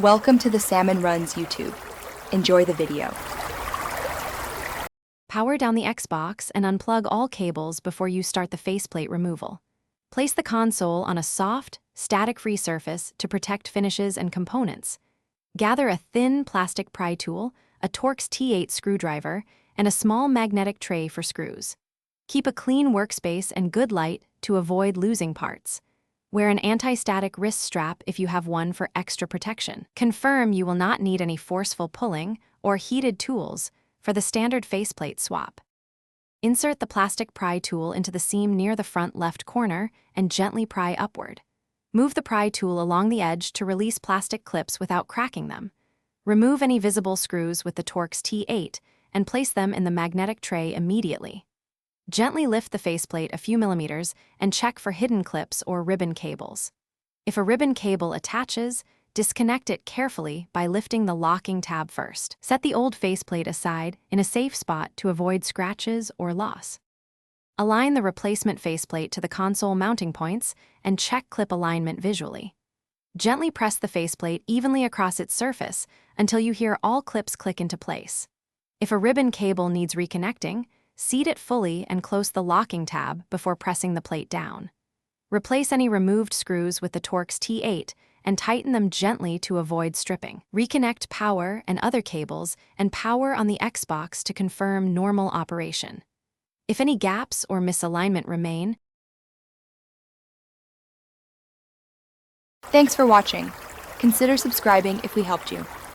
Welcome to the Salmon Runs YouTube. Enjoy the video. Power down the Xbox and unplug all cables before you start the faceplate removal. Place the console on a soft, static-free surface to protect finishes and components. Gather a thin plastic pry tool, a Torx T8 screwdriver, and a small magnetic tray for screws. Keep a clean workspace and good light to avoid losing parts. Wear an anti-static wrist strap if you have one for extra protection. Confirm you will not need any forceful pulling or heated tools for the standard faceplate swap. Insert the plastic pry tool into the seam near the front left corner and gently pry upward. Move the pry tool along the edge to release plastic clips without cracking them. Remove any visible screws with the Torx T8 and place them in the magnetic tray immediately. Gently lift the faceplate a few millimeters and check for hidden clips or ribbon cables. If a ribbon cable attaches, disconnect it carefully by lifting the locking tab first. Set the old faceplate aside in a safe spot to avoid scratches or loss. Align the replacement faceplate to the console mounting points and check clip alignment visually. Gently press the faceplate evenly across its surface until you hear all clips click into place. If a ribbon cable needs reconnecting, seat it fully and close the locking tab before pressing the plate down. Replace any removed screws with the Torx T8 and tighten them gently to avoid stripping. Reconnect power and other cables and power on the Xbox to confirm normal operation. If any gaps or misalignment remain, Thanks for watching. Consider subscribing if we helped you.